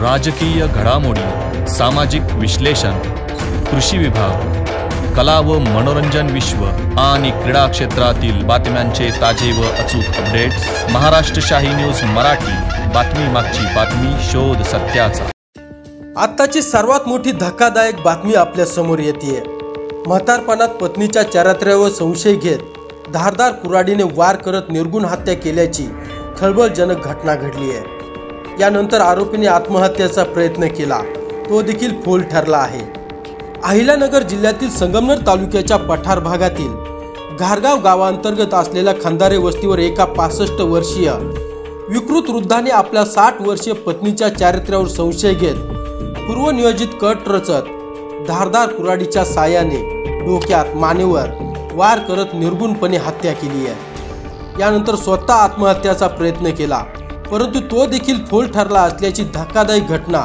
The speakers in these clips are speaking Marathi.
राजकीय घडामोडी, सामाजिक विश्लेषण, कृषी विभाग, कला व मनोरंजन विश्व आणि क्रीडा क्षेत्रातील बातम्यांचे ताजे व अचूक अपडेट्स महाराष्ट्र शाही न्यूज मराठी। बातमी मागची बातमी, शोध सत्याचा। आताची सर्वात मोठी धक्कादायक बातमी आपल्या समोर येते। म्हातारपणात पत्नीच्या चारित्र्यावर संशय घेत धारदार कुऱ्हाडीने वार करत निर्गुण हत्या केल्याची खळबळजनक घटना घडली आहे। यानंतर आरोपीने आत्महत्येचा प्रयत्न केला, तो देखील फोल ठरला आहे। अहिल्यानगर जिल्ह्यातील संगमनेर तालुक्याच्या पठार भागातील घारगाव गावांतर्गत असलेल्या खंदारे वस्तीवर एका 65 वर्षीय विकृत वृद्धाने आपल्या 60 वर्षीय पत्नीच्या चारित्र्यावर संशय घेत पूर्वनियोजित कट रचत धारदार कुऱ्हाडीच्या साहाय्याने डोक्यात, मानेवर वार करत निर्गुणपणे हत्या केली आहे। यानंतर स्वतः आत्महत्येचा प्रयत्न केला, परंतु तो देखील फोल ठरला असल्याची धक्कादायक घटना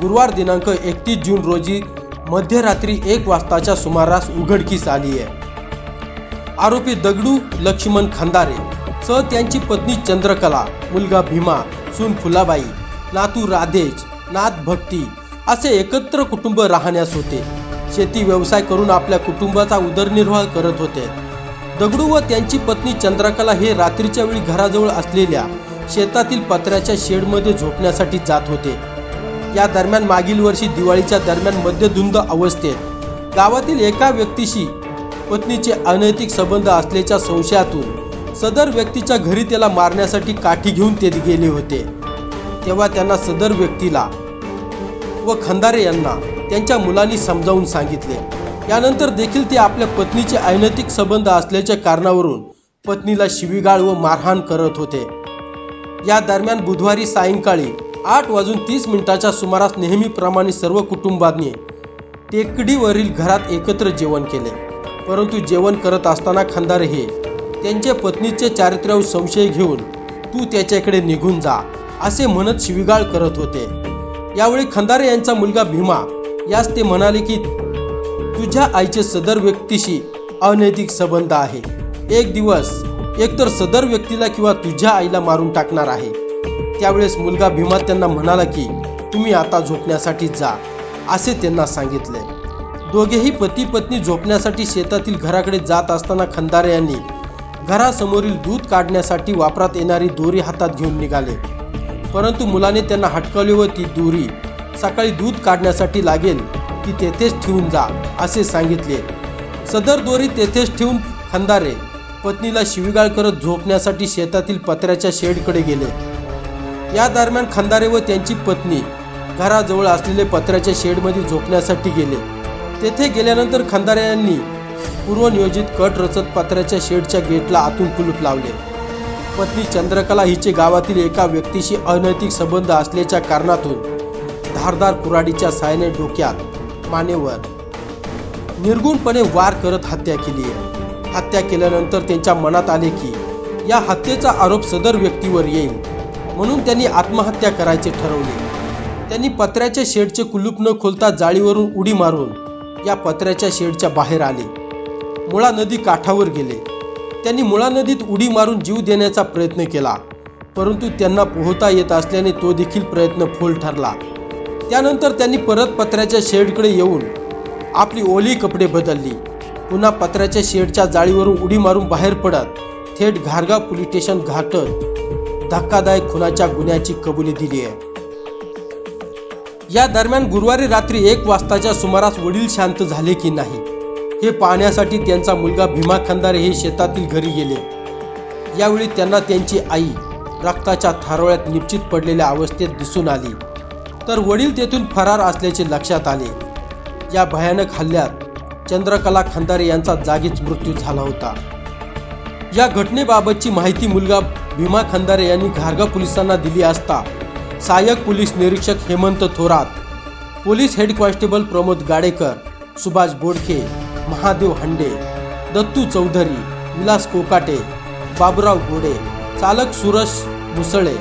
गुरुवार दिनांक 31 जून रोजी मध्यरात्री 1 वाजताच्या सुमारास उघडकीस आली आहे। आरोपी दगडू लक्ष्मण खंदारे सह त्यांची पत्नी चंद्रकला, मुलगा भीमा, सून फुलाबाई, नातू राधेश, नात भक्ती असे एकत्र कुटुंब राहण्यास होते। शेती व्यवसाय करून आपल्या कुटुंबाचा उदरनिर्वाह करत होते। दगडू व त्यांची पत्नी चंद्रकला हे रात्रीच्या वेळी घराजवळ असलेल्या शेतातील पत्र्याच्या शेडमध्ये झोपण्यासाठी जात होते। या दरम्यान मागील वर्षी दिवाळीच्या दरम्यान मद्यधुंद अवस्थेत गावातील एका व्यक्तीशी पत्नीचे अनैतिक संबंध असल्याच्या संशयातून सदर व्यक्तीच्या घरी त्याला मारण्यासाठी काठी घेऊन ते गेले होते। तेव्हा त्यांना सदर व्यक्तीला व खंदारे यांना त्यांच्या मुलांनी समजावून सांगितले। यानंतर देखील ते आपल्या पत्नीचे अनैतिक संबंध असल्याच्या कारणावरून पत्नीला शिवीगाळ व मारहाण करत होते। या दरम्यान बुधवारी सायंकाळी 8:30 सुमारास नेहमीप्रमाणे सर्व कुटुंबांनी टेकडीवरील घरात एकत्र जेवण केले, परंतु जेवण करत असताना खंदारे हे त्यांच्या पत्नीचे चारित्र्यावर संशय घेऊन तू त्याच्याकडे निघून जा असे म्हणत शिवीगाळ करत होते। यावेळी खंदारे यांचा मुलगा भीमा यास ते म्हणाले की तुझ्या आईचे सदर व्यक्तीशी अनैतिक संबंध आहे। एक दिवस एकतर सदर व्यक्तीला किंवा तुझ्या आईला मारून टाकणार आहे। त्यावेळेस मुलगा भीमा त्यांना म्हणाला की तुम्ही आता झोपण्यासाठी जा असे त्यांना सांगितले। दोघेही पती पत्नी झोपण्यासाठी शेतातील घराकडे जात असताना खंदारे यांनी घरासमोरील दूध काढण्यासाठी वापरात येणारी दोरी हातात घेऊन निघाले, परंतु मुलाने त्यांना हटकावले व ती दोरी सकाळी दूध काढण्यासाठी लागेल ती तेथेच ठेवून जा असे सांगितले। सदर दोरी तेथेच ठेवून खंदारे पत्नीला शिवीगाळ करत झोपण्यासाठी शेतातील पत्र्याच्या शेडकडे गेले। या दरम्यान खंदारे व त्यांची पत्नी घराजवळ असलेले पत्र्याच्या शेडमध्ये झोपण्यासाठी गेले। तेथे गेल्यानंतर खंदारे यांनी पूर्वनियोजित कट रचत पत्र्याच्या शेडच्या गेटला आतून कुलूप लावले। पत्नी चंद्रकला हिचे गावातील एका व्यक्तीशी अनैतिक संबंध असल्याच्या कारणातून धारदार कुऱ्हाडीच्या साहाय्याने डोक्यात, मानेवर निर्गुणपणे वार करत हत्या केली आहे। हत्या केल्यानंतर त्यांच्या मनात आले की या हत्येचा आरोप सदर व्यक्तीवर येईल, म्हणून त्यांनी आत्महत्या करायचे ठरवले। त्यांनी पत्र्याच्या शेडचे कुलूप न खोलता जाळीवरून उडी मारून या पत्र्याच्या शेडच्या बाहेर आले। मुळा नदी काठावर गेले। त्यांनी मुळा नदीत उडी मारून जीव देण्याचा प्रयत्न केला, परंतु त्यांना पोहता येत असल्याने तो देखील प्रयत्न फोल ठरला। त्यानंतर त्यांनी परत पत्र्याच्या शेडकडे येऊन आपली ओली कपडे बदलली, पुन्हा पत्र्याच्या शेडच्या जाळीवरून उडी मारून बाहेर पडत थेट घारगाव पोलीस स्टेशन गाठत धक्कादायक खुनाच्या गुन्ह्याची कबुली दिली आहे। या दरम्यान गुरुवारी रात्री 1 वाजताच्या सुमारास वडील शांत झाले की नाही हे पाहण्यासाठी त्यांचा मुलगा भीमा खंदारे हे शेतातील घरी गेले। यावेळी त्यांना त्यांची आई रक्ताच्या थारोळ्यात निपचित पडलेल्या अवस्थेत दिसून आली, तर वडील तेथून फरार असल्याचे लक्षात आले। या भयानक हल्ल्यात चंद्रकला खंदारे यांचा जागीच मृत्यू झाला होता। या घटनेबाबतची माहिती मुलगा भीमा खंदारे यांनी घारगाव पोलिसांना दिली असता सहाय्यक पोलीस निरीक्षक Hemant Thorat, police head constable Pramod Gadekar, Subhash Bodkhe, Mahadev हंडे, दत्तू चौधरी, विलास कोकाटे, बाबुराव गोडे, चालक सुरश मुसळे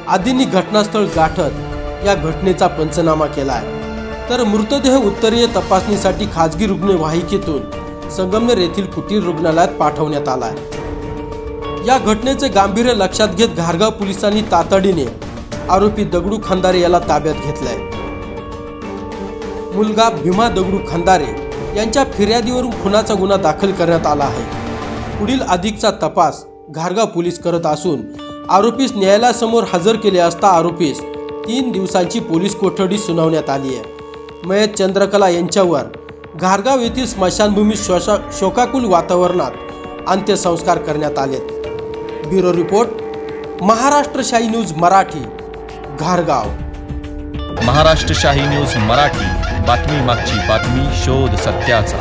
आदींनी घटनास्थळ गाठत या घटनेचा पंचनामा केला आहे। तर मृतदेह उत्तरीय तपासणीसाठी खाजगी रुग्णवाहिकेतून संगमनेर येथील कुटीर रुग्णालयात पाठवण्यात आला आहे। या घटनेचे गांभीर्य लक्षात घेत घारगाव पोलिसांनी तातडीने आरोपी दगडू खंदारे याला ताब्यात घेतलाय। मुलगा भीमा दगडू खंदारे यांच्या फिर्यादीवरून खुनाचा गुन्हा दाखल करण्यात आला आहे। पुढील अधिकचा तपास घारगाव पोलीस करत असून आरोपीस न्यायालयासमोर हजर केले असता आरोपीस 3 दिवसांची पोलीस कोठडी सुनावण्यात आली आहे। मयत चंद्रकला यांच्यावर घारगाव येथील स्मशानभूमीत शोकाकुल वातावरणात अंत्यसंस्कार करण्यात आलेत। Bureau report Maharashtrashahi news Marathi, घारगाव। महाराष्ट्रशाही न्यूज मराठी, बातमी मागची बातमी, शोध सत्याचा।